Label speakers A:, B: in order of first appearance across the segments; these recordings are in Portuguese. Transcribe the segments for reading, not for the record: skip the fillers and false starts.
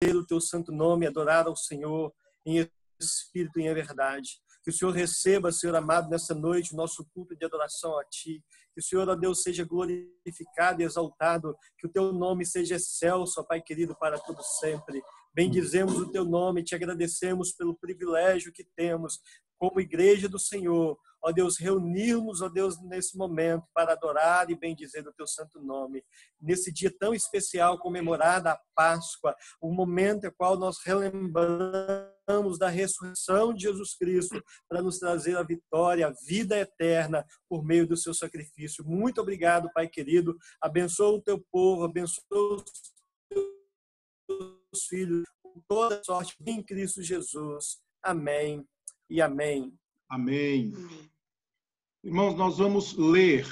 A: o teu santo nome, adorar ao Senhor em espírito e em verdade. Que o Senhor receba, Senhor amado, nessa noite o nosso culto de adoração a Ti. Que o Senhor, ó Deus, seja glorificado e exaltado. Que o Teu nome seja excelso, ó Pai querido, para todo sempre. Bendizemos o Teu nome e Te agradecemos pelo privilégio que temos como igreja do Senhor, ó Deus, reunirmos, ó Deus, nesse momento para adorar e bendizer o Teu santo nome. Nesse dia tão especial, comemorada a Páscoa, o momento em qual nós relembramos da ressurreição de Jesus Cristo para nos trazer a vitória, a vida eterna por meio do seu sacrifício. Muito obrigado, Pai querido. Abençoa o Teu povo, abençoa os filhos, com toda sorte em Cristo Jesus. Amém e amém.
B: Amém. Irmãos, nós vamos ler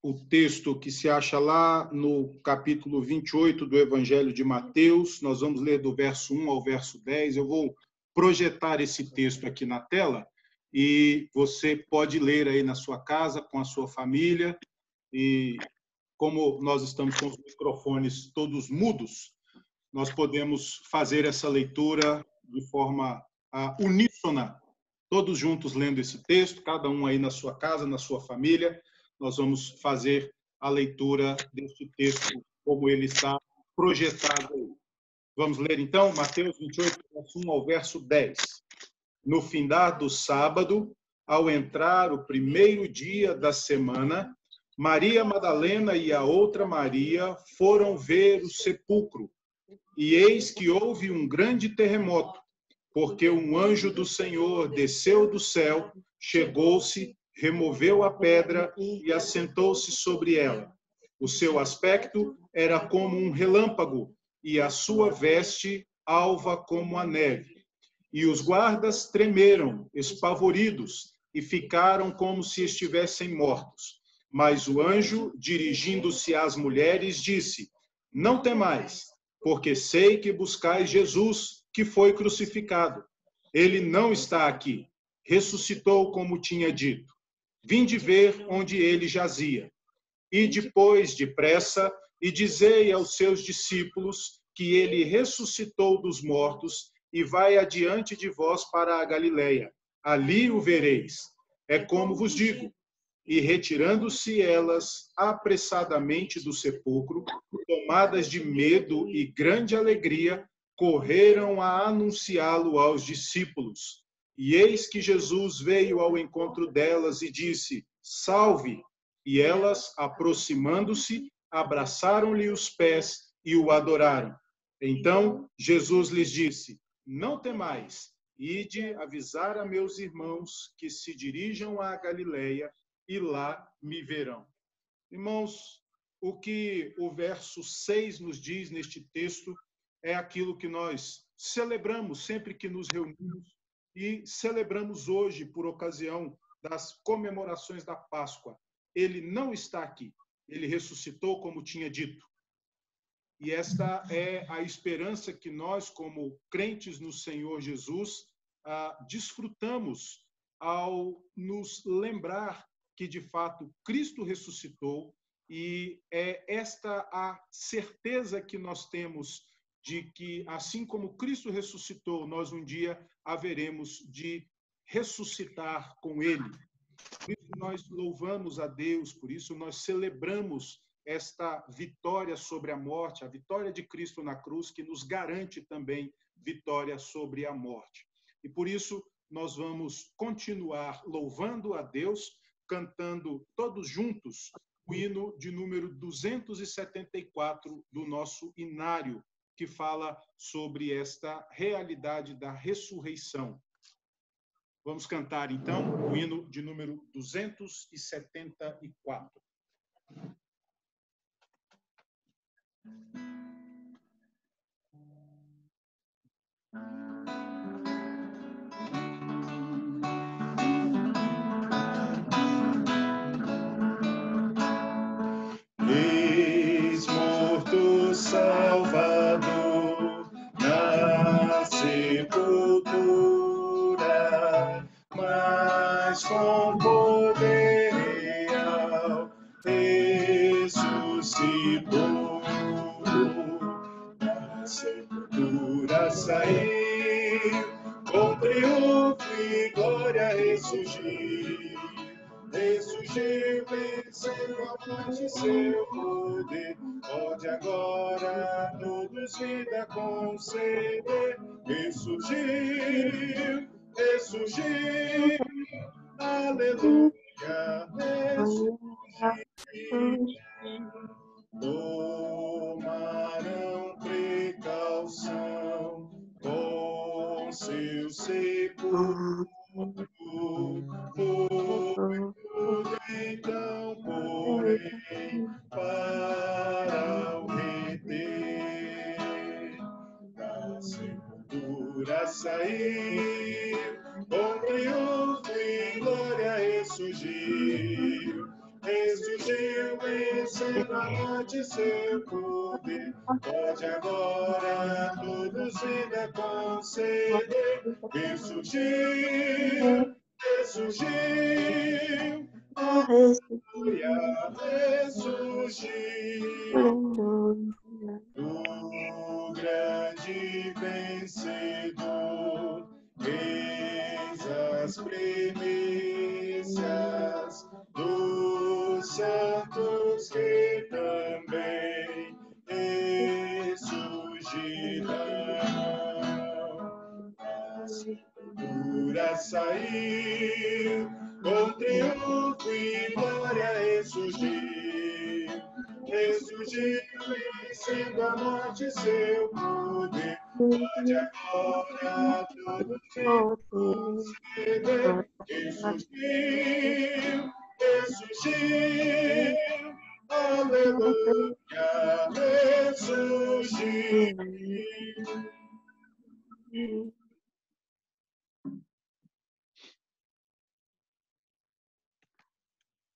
B: o texto que se acha lá no capítulo 28 do Evangelho de Mateus. Nós vamos ler do verso 1 ao verso 10. Eu vou projetar esse texto aqui na tela e você pode ler aí na sua casa, com a sua família. E como nós estamos com os microfones todos mudos, nós podemos fazer essa leitura de forma uníssona, todos juntos lendo esse texto, cada um aí na sua casa, na sua família. Nós vamos fazer a leitura deste texto como ele está projetado aí. Vamos ler então Mateus 28, verso 1 ao verso 10. No findar do sábado, ao entrar o primeiro dia da semana, Maria Madalena e a outra Maria foram ver o sepulcro. E eis que houve um grande terremoto, porque um anjo do Senhor desceu do céu, chegou-se, removeu a pedra e assentou-se sobre ela. O seu aspecto era como um relâmpago, e a sua veste alva como a neve. E os guardas tremeram, espavoridos, e ficaram como se estivessem mortos. Mas o anjo, dirigindo-se às mulheres, disse: Não temais, porque sei que buscais Jesus, que foi crucificado. Ele não está aqui. Ressuscitou como tinha dito. Vinde ver onde ele jazia. E depois, depressa, e dizei aos seus discípulos que ele ressuscitou dos mortos e vai adiante de vós para a Galileia. Ali o vereis. É como vos digo. E retirando-se elas apressadamente do sepulcro, tomadas de medo e grande alegria, correram a anunciá-lo aos discípulos. E eis que Jesus veio ao encontro delas e disse: Salve! E elas, aproximando-se, abraçaram-lhe os pés e o adoraram. Então Jesus lhes disse: Não temais, ide avisar a meus irmãos que se dirijam à Galileia, e lá me verão. Irmãos, o que o verso 6 nos diz neste texto é aquilo que nós celebramos sempre que nos reunimos e celebramos hoje por ocasião das comemorações da Páscoa. Ele não está aqui. Ele ressuscitou como tinha dito. E esta é a esperança que nós, como crentes no Senhor Jesus, desfrutamos ao nos lembrar que, de fato, Cristo ressuscitou, e é esta a certeza que nós temos de que, assim como Cristo ressuscitou, nós um dia haveremos de ressuscitar com Ele. Por isso nós louvamos a Deus, por isso nós celebramos esta vitória sobre a morte, a vitória de Cristo na cruz, que nos garante também vitória sobre a morte. E por isso nós vamos continuar louvando a Deus, cantando todos juntos o hino de número 274 do nosso inário, que fala sobre esta realidade da ressurreição. Vamos cantar, então, o hino de número 274. Eis morto Salvador na sepultura, mas com poder real ressuscitou. sepultura sair, com triunfo e glória ressurgir. Ressurgiu, vencendo a morte, seu poder, pode agora todos vida conceder. Ressurgiu, ressurgiu, aleluia, ressurgiu. Tomarão precaução com seu sepulcro, então, porém, para o reter, da sepultura sair, com triunfo e glória ressurgir. Ressurgiu, vencendo a morte, seu poder, pode agora todos vida conceder. Ressurgiu, ressurgiu, aleluia, ressurgiu, o grande vencedor, eis as primícias dos santos que também ressurgirão. A sepultura sair, com triunfo e glória ressurgir. Ressurgiu, vencendo a morte, seu poder, pode agora todos conceder. Ressurgiu, ressurgiu, aleluia, ressurgiu.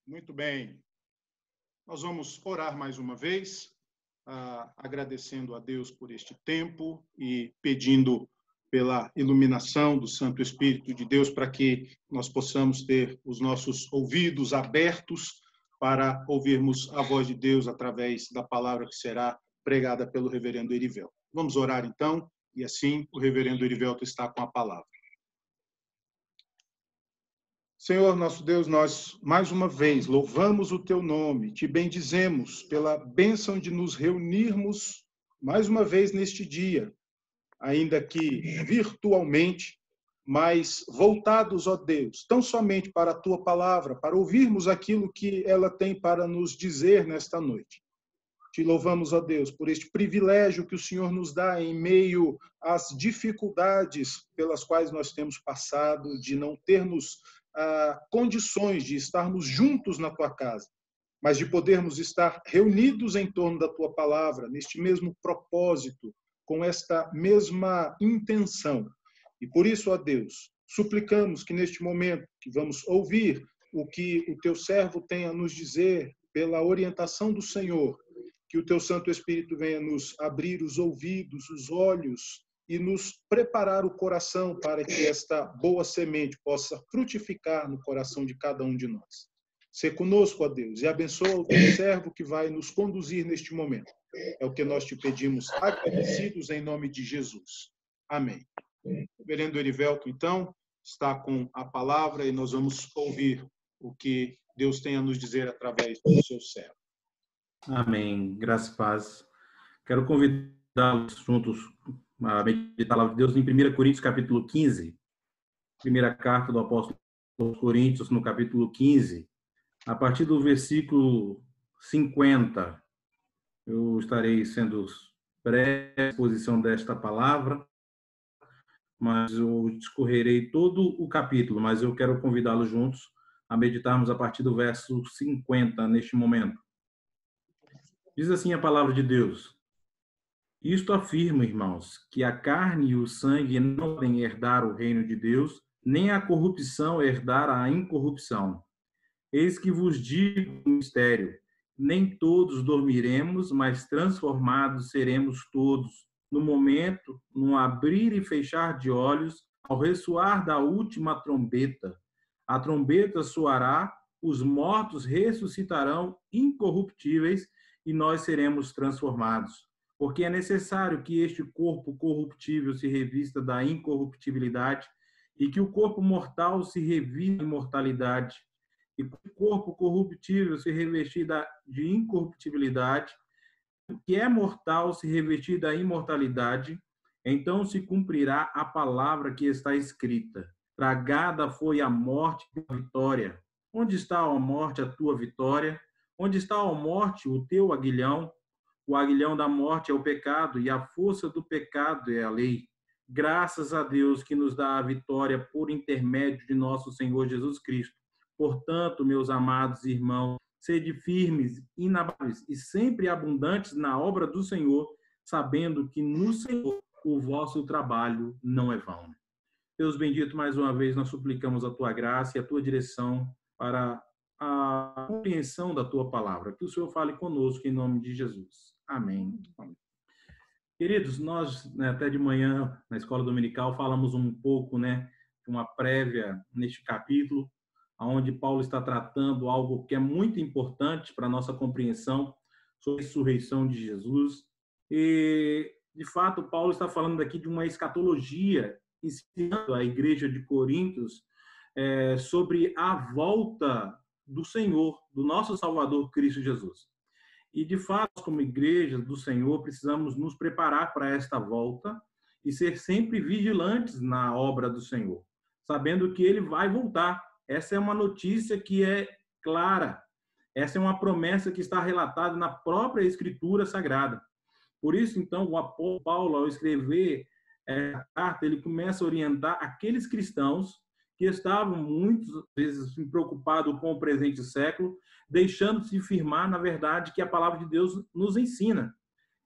B: Muito bem. Nós vamos orar mais uma vez, agradecendo a Deus por este tempo e pedindo pela iluminação do Santo Espírito de Deus para que nós possamos ter os nossos ouvidos abertos para ouvirmos a voz de Deus através da palavra que será pregada pelo reverendo Erivelto. Vamos orar então, e assim o reverendo Erivelto está com a palavra. Senhor, nosso Deus, nós, mais uma vez, louvamos o Teu nome, Te bendizemos pela bênção de nos reunirmos mais uma vez neste dia, ainda que virtualmente, mas voltados, ó Deus, tão somente para a Tua palavra, para ouvirmos aquilo que ela tem para nos dizer nesta noite. Te louvamos, ó Deus, por este privilégio que o Senhor nos dá em meio às dificuldades pelas quais nós temos passado, de não termos condições de estarmos juntos na Tua casa, mas de podermos estar reunidos em torno da Tua palavra, neste mesmo propósito, com esta mesma intenção. E por isso, ó Deus, suplicamos que neste momento que vamos ouvir o que o Teu servo tem a nos dizer pela orientação do Senhor, que o Teu Santo Espírito venha nos abrir os ouvidos, os olhos, e nos preparar o coração para que esta boa semente possa frutificar no coração de cada um de nós. Sê conosco, ó Deus, e abençoa o Teu servo que vai nos conduzir neste momento. É o que nós Te pedimos, agradecidos em nome de Jesus. Amém. O reverendo Erivelto, então, está com a palavra e nós vamos ouvir o que Deus tem a nos dizer através do seu servo.
C: Amém. Graça e paz. Quero convidá-los juntos a meditar a palavra de Deus em 1 Coríntios, capítulo 15. Primeira carta do apóstolo aos Coríntios, no capítulo 15. A partir do versículo 50, eu estarei sendo pré-exposição desta palavra, mas eu discorrerei todo o capítulo, mas eu quero convidá-los juntos a meditarmos a partir do verso 50 neste momento. Diz assim a palavra de Deus: isto afirma, irmãos, que a carne e o sangue não podem herdar o reino de Deus, nem a corrupção herdar a incorrupção. Eis que vos digo um mistério: nem todos dormiremos, mas transformados seremos todos, no momento, no abrir e fechar de olhos, ao ressoar da última trombeta. A trombeta soará, os mortos ressuscitarão incorruptíveis e nós seremos transformados. porque é necessário que este corpo corruptível se revista da incorruptibilidade e que o corpo mortal se revista da imortalidade, e que o corpo corruptível se revestir de incorruptibilidade, o que é mortal se revestir da imortalidade, então se cumprirá a palavra que está escrita. Tragada foi a morte e a vitória. Onde está, ó morte, a tua vitória? Onde está, ó morte, o teu aguilhão? O aguilhão da morte é o pecado, e a força do pecado é a lei. Graças a Deus que nos dá a vitória por intermédio de nosso Senhor Jesus Cristo. Portanto, meus amados irmãos, sede firmes, inabaláveis e sempre abundantes na obra do Senhor, sabendo que no Senhor o vosso trabalho não é vão. Deus bendito, mais uma vez nós suplicamos a tua graça e a tua direção para a compreensão da tua palavra. Que o Senhor fale conosco em nome de Jesus. Amém. Queridos, nós até de manhã na escola dominical falamos um pouco, uma prévia neste capítulo, onde Paulo está tratando algo que é muito importante para a nossa compreensão sobre a ressurreição de Jesus. E, de fato, Paulo está falando aqui de uma escatologia, ensinando a igreja de Coríntios sobre a volta do Senhor, do nosso Salvador Cristo Jesus. E, de fato, como igreja do Senhor, precisamos nos preparar para esta volta e ser sempre vigilantes na obra do Senhor, sabendo que Ele vai voltar. Essa é uma notícia que é clara. Essa é uma promessa que está relatada na própria Escritura Sagrada. Por isso, então, o apóstolo Paulo, ao escrever a carta, ele começa a orientar aqueles cristãos que estavam muitas vezes preocupados com o presente século, deixando-se firmar na verdade que a palavra de Deus nos ensina.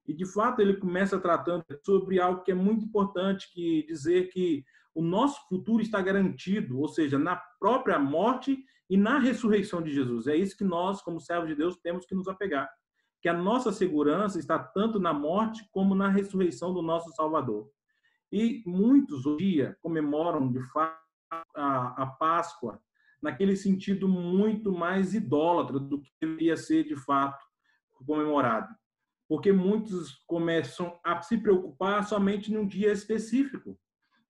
C: E, de fato, ele começa tratando sobre algo que é muito importante, que dizer que o nosso futuro está garantido, ou seja, na própria morte e na ressurreição de Jesus. É isso que nós, como servos de Deus, temos que nos apegar. Que a nossa segurança está tanto na morte como na ressurreição do nosso Salvador. E muitos hoje em dia comemoram, de fato, a Páscoa naquele sentido muito mais idólatra do que deveria ser, de fato, comemorado. Porque muitos começam a se preocupar somente num dia específico.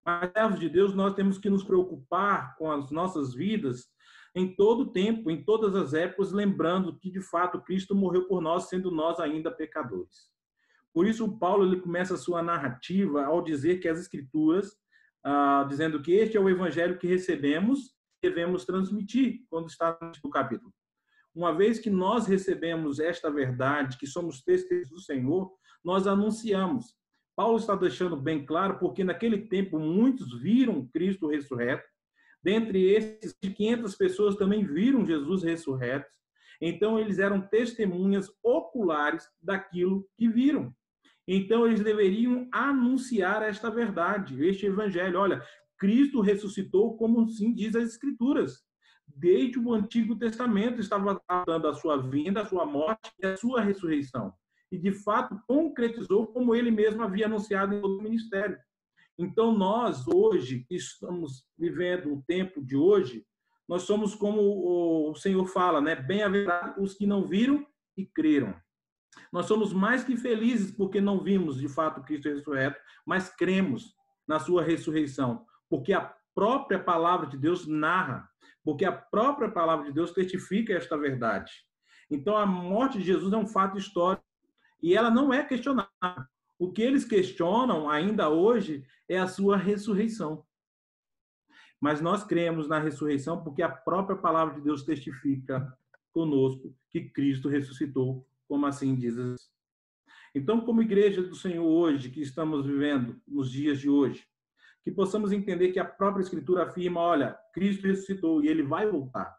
C: Mas, servos de Deus, nós temos que nos preocupar com as nossas vidas em todo o tempo, em todas as épocas, lembrando que, de fato, Cristo morreu por nós, sendo nós ainda pecadores. Por isso, Paulo ele começa a sua narrativa ao dizer que as Escrituras, dizendo que este é o evangelho que recebemos, devemos transmitir, quando está no capítulo. Uma vez que nós recebemos esta verdade, que somos testemunhas do Senhor, nós anunciamos. Paulo está deixando bem claro, porque naquele tempo muitos viram Cristo ressurreto. Dentre esses, 500 pessoas também viram Jesus ressurreto. Então, eles eram testemunhas oculares daquilo que viram. Então, eles deveriam anunciar esta verdade, este evangelho. Olha, Cristo ressuscitou como sim diz as Escrituras. Desde o Antigo Testamento estava tratando a sua vinda, a sua morte e a sua ressurreição. E, de fato, concretizou como ele mesmo havia anunciado em todo o ministério. Então, nós, hoje, que estamos vivendo o tempo de hoje, nós somos como o Senhor fala, bem-aventurados os que não viram e creram. Nós somos mais que felizes porque não vimos, de fato, Cristo ressurreto, mas cremos na sua ressurreição, porque a própria palavra de Deus narra, porque a própria palavra de Deus testifica esta verdade. Então, a morte de Jesus é um fato histórico e ela não é questionada. O que eles questionam ainda hoje é a sua ressurreição. Mas nós cremos na ressurreição porque a própria palavra de Deus testifica conosco que Cristo ressuscitou, como assim diz. Então, como igreja do Senhor hoje, que estamos vivendo nos dias de hoje, que possamos entender que a própria Escritura afirma, olha, Cristo ressuscitou e Ele vai voltar.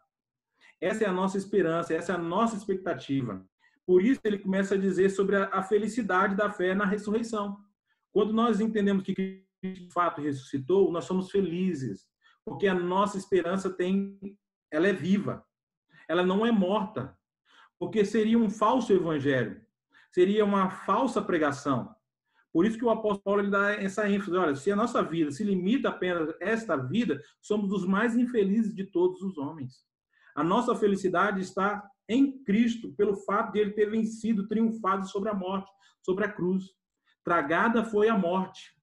C: Essa é a nossa esperança, essa é a nossa expectativa. Por isso, ele começa a dizer sobre a felicidade da fé na ressurreição. Quando nós entendemos que Cristo de fato ressuscitou, nós somos felizes, porque a nossa esperança ela é viva, ela não é morta, porque seria um falso evangelho, seria uma falsa pregação. Por isso que o apóstolo Paulo ele dá essa ênfase, olha, se a nossa vida se limita apenas a esta vida, somos os mais infelizes de todos os homens. A nossa felicidade está em Cristo, pelo fato de ele ter vencido, triunfado sobre a morte, sobre a cruz. Tragada foi a morte.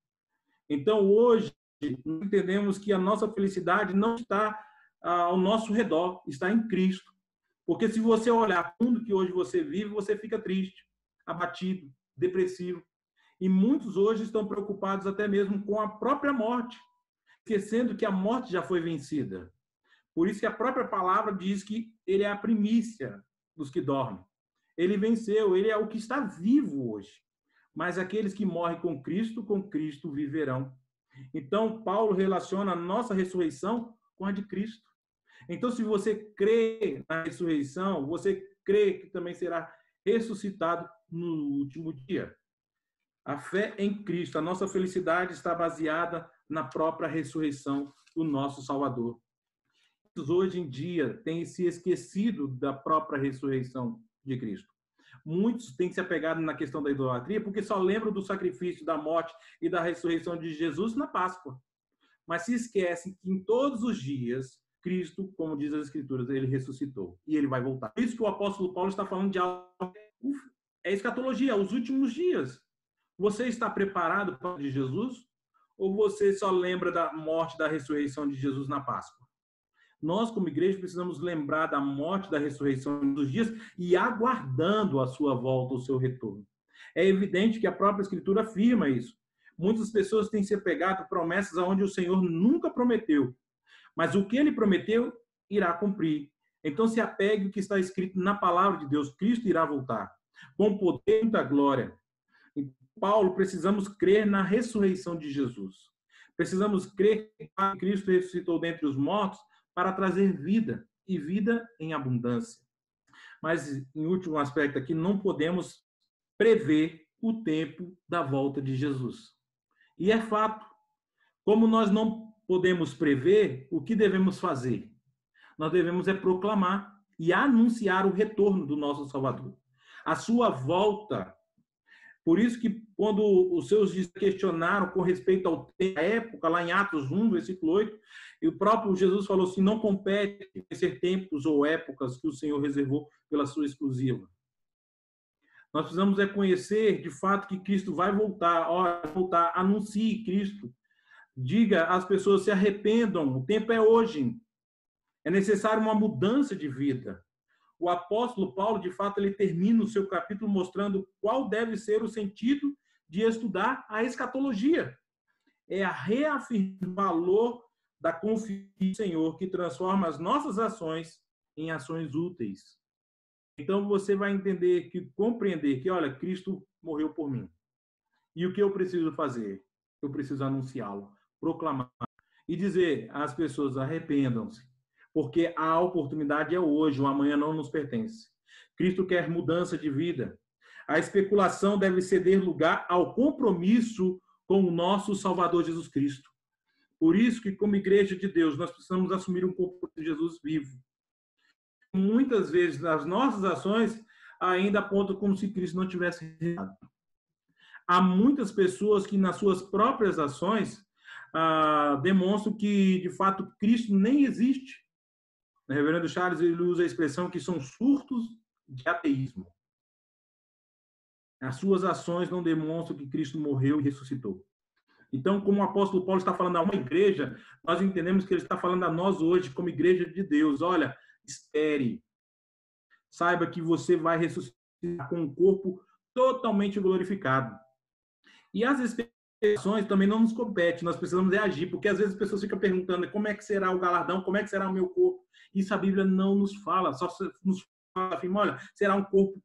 C: Então, hoje, entendemos que a nossa felicidade não está ao nosso redor, está em Cristo. Porque se você olhar o mundo que hoje você vive, você fica triste, abatido, depressivo. E muitos hoje estão preocupados até mesmo com a própria morte, esquecendo que a morte já foi vencida. Por isso que a própria palavra diz que ele é a primícia dos que dormem. Ele venceu, ele é o que está vivo hoje. Mas aqueles que morrem com Cristo viverão. Então, Paulo relaciona a nossa ressurreição com a de Cristo. Então, se você crê na ressurreição, você crê que também será ressuscitado no último dia. A fé em Cristo, a nossa felicidade está baseada na própria ressurreição do nosso Salvador. Hoje em dia têm se esquecido da própria ressurreição de Cristo. Muitos têm se apegado na questão da idolatria porque só lembram do sacrifício, da morte e da ressurreição de Jesus na Páscoa. Mas se esquecem que em todos os dias, Cristo, como diz as Escrituras, ele ressuscitou e ele vai voltar. Por isso que o apóstolo Paulo está falando de algo, é escatologia, os últimos dias. Você está preparado para o de Jesus? Ou você só lembra da morte e da ressurreição de Jesus na Páscoa? Nós, como igreja, precisamos lembrar da morte, da ressurreição dos dias e aguardando a sua volta, o seu retorno. É evidente que a própria Escritura afirma isso. Muitas pessoas têm se apegado a promessas onde o Senhor nunca prometeu. Mas o que ele prometeu, irá cumprir. Então se apegue ao que está escrito na palavra de Deus. Cristo irá voltar, com poder e muita glória. Em Paulo, precisamos crer na ressurreição de Jesus. Precisamos crer que Cristo ressuscitou dentre os mortos para trazer vida, e vida em abundância. Mas, em último aspecto aqui, não podemos prever o tempo da volta de Jesus. E é fato. Como nós não podemos prever, o que devemos fazer? Nós devemos proclamar e anunciar o retorno do nosso Salvador. A sua volta. Por isso que quando os seus questionaram com respeito ao tempo, à época, lá em Atos 1, versículo 8, e o próprio Jesus falou assim, não compete conhecer tempos ou épocas que o Senhor reservou pela sua exclusiva. Nós precisamos conhecer, de fato, que Cristo vai voltar. Anuncie Cristo. Diga às pessoas, se arrependam, o tempo é hoje. É necessário uma mudança de vida. O apóstolo Paulo, de fato, ele termina o seu capítulo mostrando qual deve ser o sentido de estudar a escatologia. É a reafirmar o valor da confiança no Senhor que transforma as nossas ações em ações úteis. Então você vai entender, compreender que, olha, Cristo morreu por mim. E o que eu preciso fazer? Eu preciso anunciá-lo, proclamar e dizer às pessoas, arrependam-se. Porque a oportunidade é hoje, o amanhã não nos pertence. Cristo quer mudança de vida. A especulação deve ceder lugar ao compromisso com o nosso Salvador Jesus Cristo. Por isso que, como igreja de Deus, nós precisamos assumir um compromisso de Jesus vivo. Muitas vezes, as nossas ações ainda apontam como se Cristo não tivesse realizado. Há muitas pessoas que, nas suas próprias ações, demonstram que, de fato, Cristo nem existe. O reverendo Charles ele usa a expressão que são surtos de ateísmo. As suas ações não demonstram que Cristo morreu e ressuscitou. Então, como o apóstolo Paulo está falando a uma igreja, nós entendemos que ele está falando a nós hoje, como igreja de Deus. Olha, espere. Saiba que você vai ressuscitar com um corpo totalmente glorificado. E as expectações também não nos competem, nós precisamos agir, porque às vezes as pessoas ficam perguntando como é que será o galardão, como é que será o meu corpo. Isso a Bíblia não nos fala, só nos fala, afirma, olha, será um corpo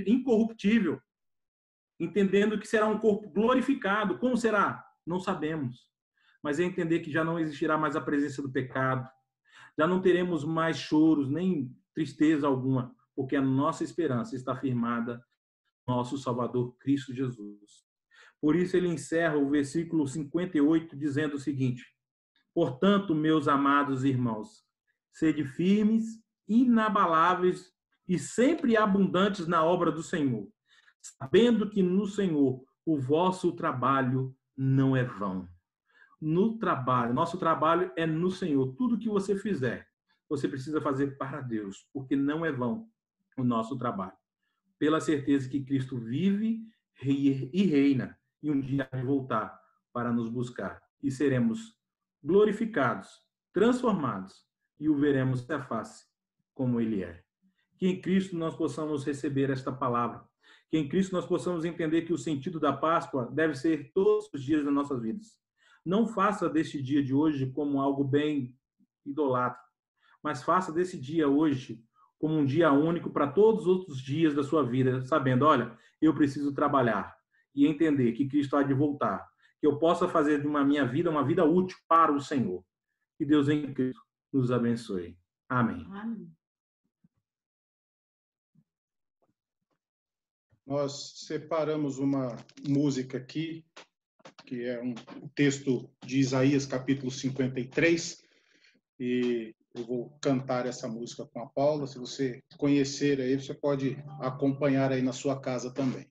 C: incorruptível, entendendo que será um corpo glorificado. Como será? Não sabemos. Mas é entender que já não existirá mais a presença do pecado, já não teremos mais choros, nem tristeza alguma, porque a nossa esperança está firmada no nosso Salvador Cristo Jesus. Por isso ele encerra o versículo 58 dizendo o seguinte: portanto, meus amados irmãos, sede firmes, inabaláveis e sempre abundantes na obra do Senhor, sabendo que no Senhor o vosso trabalho não é vão. No trabalho, nosso trabalho é no Senhor. Tudo que você fizer, você precisa fazer para Deus, porque não é vão. o nosso trabalho, pela certeza que Cristo vive e reina, e um dia vai voltar para nos buscar, e seremos glorificados, transformados, e o veremos face a face, como Ele é. Que em Cristo nós possamos receber esta palavra, que em Cristo nós possamos entender que o sentido da Páscoa deve ser todos os dias das nossas vidas. Não faça deste dia de hoje como algo bem idolátrico, mas faça desse dia hoje como um dia único para todos os outros dias da sua vida, sabendo, olha, eu preciso trabalhar e entender que Cristo há de voltar, que eu possa fazer de minha vida uma vida útil para o Senhor. Que Deus em Cristo nos abençoe. Amém.
D: Amém.
B: Nós separamos uma música aqui, que é um texto de Isaías, capítulo 53, e eu vou cantar essa música com a Paula. Se você conhecer aí, você pode acompanhar aí na sua casa também.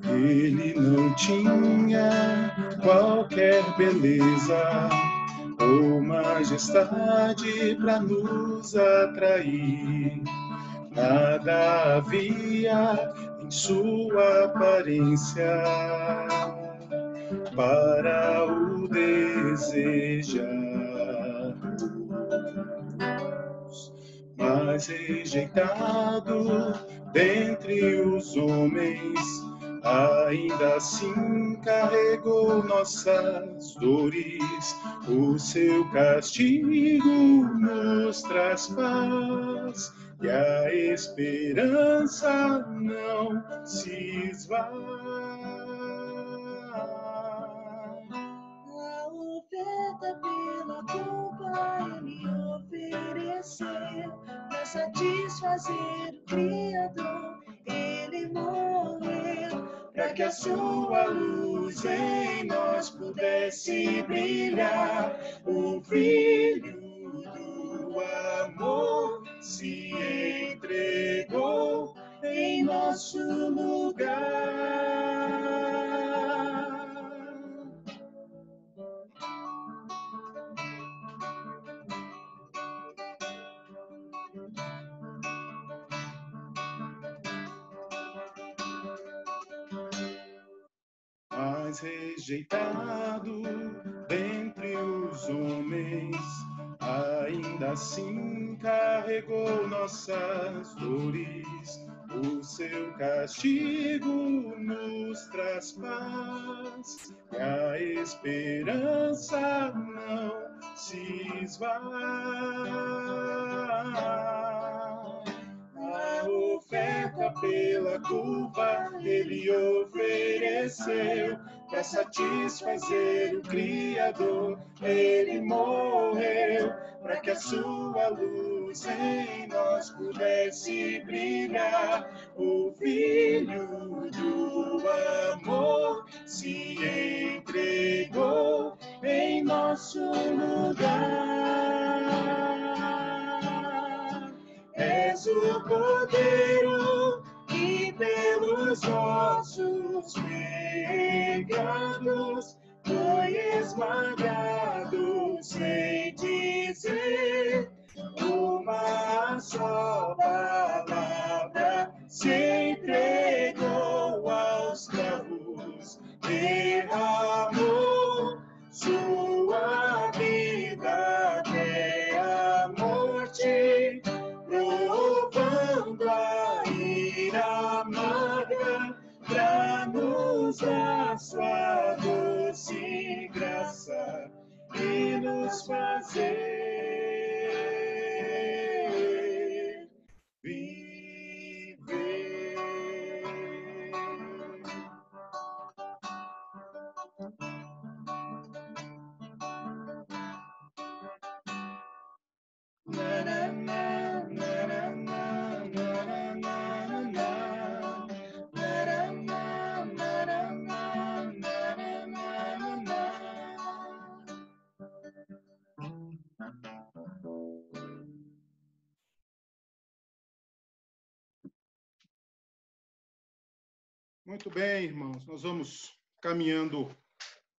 B: Ele não tinha qualquer beleza ou majestade para nos atrair. Nada havia em sua aparência para o desejar. Mas rejeitado dentre os homens, ainda assim carregou nossas dores. O seu castigo nos traz paz, e a esperança não se esvai.
D: A oferta pela culpa ele ofereceu, para satisfazer o Criador. Ele morreu, para que a sua luz em nós pudesse brilhar. O Filho do amor se entregou em nosso lugar.
B: Mas rejeitado dentre os homens, ainda assim carregou nossas dores. O seu castigo nos traz paz, e a esperança não se esvai. A oferta pela culpa ele ofereceu, para satisfazer o Criador. Ele morreu, para que a sua luz em nós pudesse brilhar. O Filho do amor se entregou em nosso lugar. És o Cordeiro que pelos nossos pecados foi esmagado, sem dizer uma só palavra. Se entregou aos cravos, derramou sua vida até a morte, provando a ira amarga, pra nos dar sua doce graça e nos fazer viver. Na, na, na, na, na, na, na, na, na, Muito bem, irmãos. Nós vamos caminhando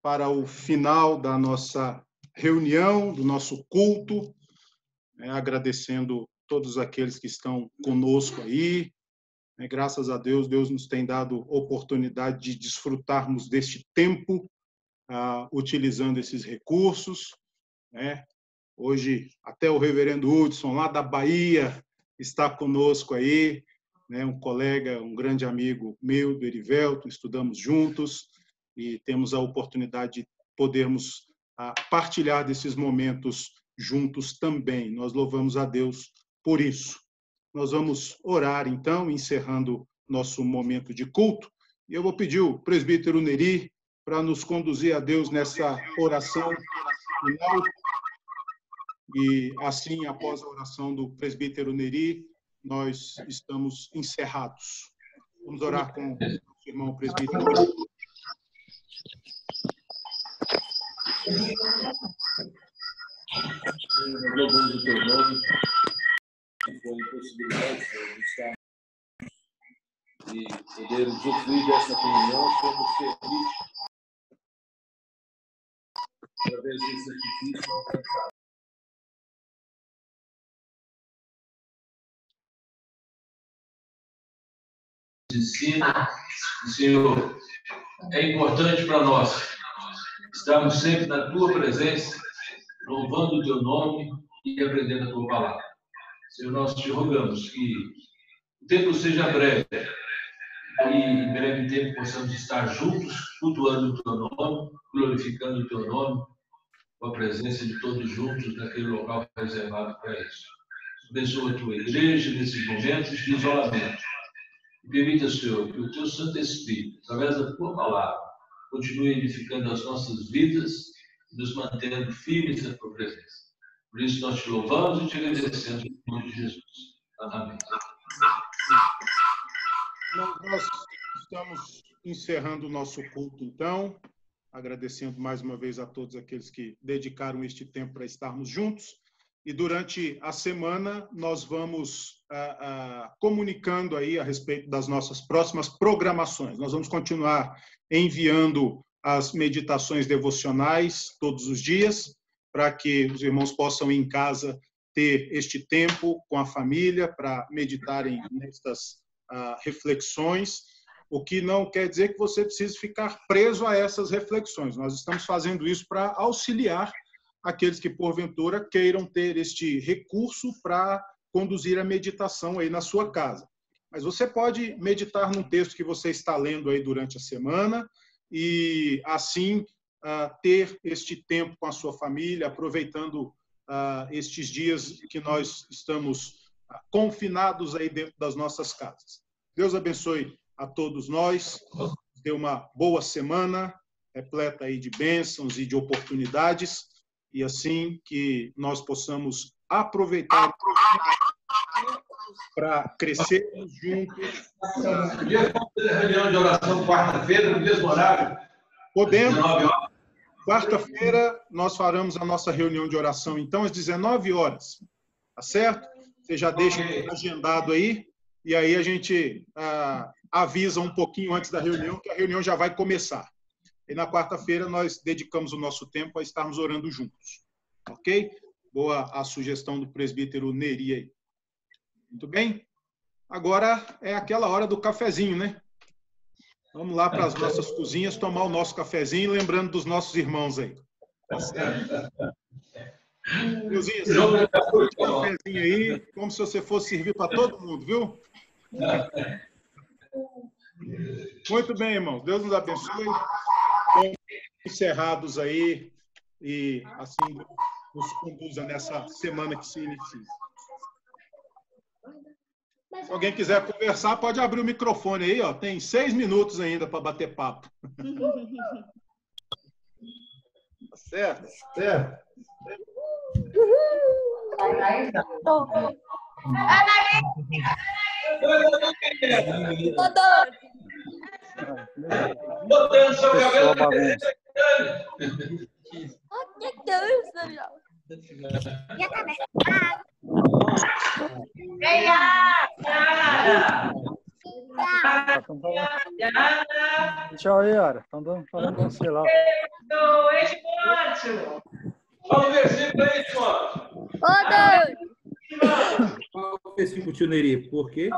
B: para o final da nossa reunião, do nosso culto, agradecendo todos aqueles que estão conosco aí. Graças a Deus, Deus nos tem dado oportunidade de desfrutarmos deste tempo, utilizando esses recursos. Hoje, até o reverendo Hudson, lá da Bahia, está conosco aí, um colega, um grande amigo meu, do Erivelto, estudamos juntos e temos a oportunidade de podermos partilhar desses momentos juntos também. Nós louvamos a Deus por isso. Nós vamos orar, então, encerrando nosso momento de culto, e eu vou pedir o presbítero Neri para nos conduzir a Deus nessa oração final. E assim, após a oração do presbítero Neri, nós estamos encerrados. Vamos orar com o irmão presbítero.
E: Louvamos o teu nome, com a possibilidade de estar e poder usufruir dessa comunhão, somos felizes através desse sacrifício alcançado. Ensina, Senhor, é importante para nós estarmos sempre na Tua presença, louvando o Teu nome e aprendendo a Tua palavra. Senhor, nós te rogamos que o tempo seja breve e em breve tempo possamos estar juntos, cultuando o Teu nome, glorificando o Teu nome, com a presença de todos juntos naquele local reservado para isso. Abençoa a Tua igreja nesses momentos de isolamento. E permita, Senhor, que o Teu Santo Espírito, através da Tua palavra, continue edificando as nossas vidas e nos mantendo firmes na Tua presença. Por isso nós te louvamos e te agradecemos em nome de Jesus. Amém.
B: Nós estamos encerrando o nosso culto, então, agradecendo mais uma vez a todos aqueles que dedicaram este tempo para estarmos juntos. E durante a semana nós vamos comunicando aí a respeito das nossas próximas programações. Nós vamos continuar enviando as meditações devocionais todos os dias, para que os irmãos possam em casa ter este tempo com a família para meditarem nestas reflexões, o que não quer dizer que você precise ficar preso a essas reflexões. Nós estamos fazendo isso para auxiliar aqueles que, porventura, queiram ter este recurso para conduzir a meditação aí na sua casa. Mas você pode meditar num texto que você está lendo aí durante a semana e, assim, ter este tempo com a sua família, aproveitando estes dias que nós estamos confinados aí dentro das nossas casas. Deus abençoe a todos nós, dê uma boa semana, repleta aí de bênçãos e de oportunidades, e assim que nós possamos aproveitar para crescermos juntos.
E: Podia fazer reunião de oração quarta-feira, no mesmo horário?
B: Podemos. 19 horas. Quarta-feira nós faremos a nossa reunião de oração, então, às 19 horas. Tá certo? Você já deixa agendado aí, e aí a gente avisa um pouquinho antes da reunião, que a reunião já vai começar. E na quarta-feira nós dedicamos o nosso tempo a estarmos orando juntos. Ok? Boa a sugestão do presbítero Neri aí. Muito bem? Agora é aquela hora do cafezinho, né? Vamos lá para as nossas cozinhas tomar o nosso cafezinho, lembrando dos nossos irmãos aí. Tá certo? Deusinho, você cafezinho aí, como se você fosse servir para todo mundo, viu? Muito bem, irmão. Deus nos abençoe. Encerrados aí e assim nos conduza nessa semana que se inicia. Se alguém quiser conversar, pode abrir o microfone aí, ó. Tem 6 minutos ainda para bater papo. Tá certo?
A: Certo.
E: Botando seu cabelo.
F: tchau aí, Ara. Estão falando com você lá.
E: Fala o versículo aí, Timóteo.
C: Qual o versículo, tio Neri? Por quê?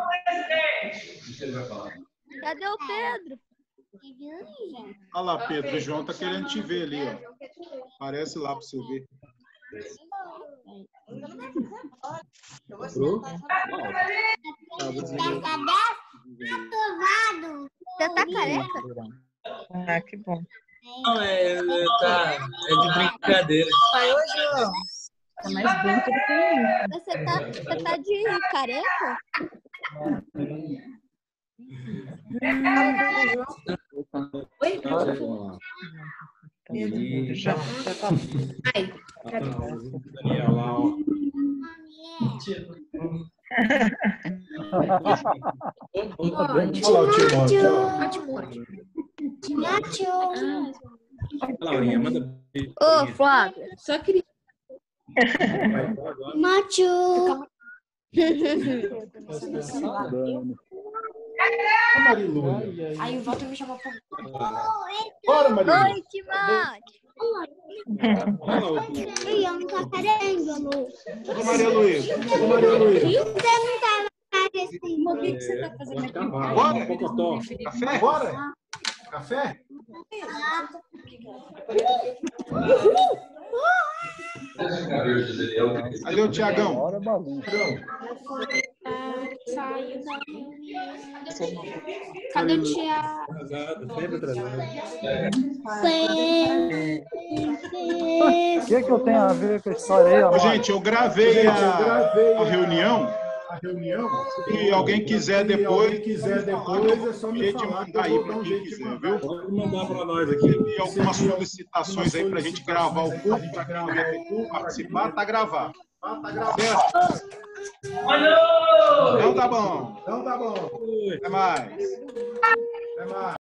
G: Cadê o Pedro?
B: Olha lá, Pedro. O João tá querendo te ver ali, ó. Aparece lá para você ver.
G: Você tá careca?
H: Ah, que bom.
I: Não, é de brincadeira.
H: Aí, ô, João. Tá mais bonito do que mim.
G: Você tá de careca?
H: Oi?
C: Ai. Daniel lá, ó. Laurinha, manda.
G: Ô, Flávia.
H: Só queria.
G: Machu.
B: Marilu.
H: Aí o Walter me chamou pra.
B: Bora, Marilu.
G: Oi, Timóteo.
J: Eu não tô querendo, Lu.
B: Ô, Maria Luísa. Ô, Maria Luísa.
J: Você não tá parecendo.
H: O que você tá fazendo aqui?
B: Bora. Café? Bora. Café? Cadê o Tiagão?
F: Bora, bagunça.
J: Cadê o Tiago?
C: Sempre atrasado.
F: O que eu tenho a ver com a história aí,
B: Ô,
F: amor?
B: gente, eu gravei a reunião. Se alguém quiser depois, é só me mandar aí para quem quiser, viu?
C: Pode mandar para nós aqui.
B: E algumas solicitações aí para a gente gravar o culto, para quem quiser participar, tá gravado. Certo? Então tá bom. Até mais.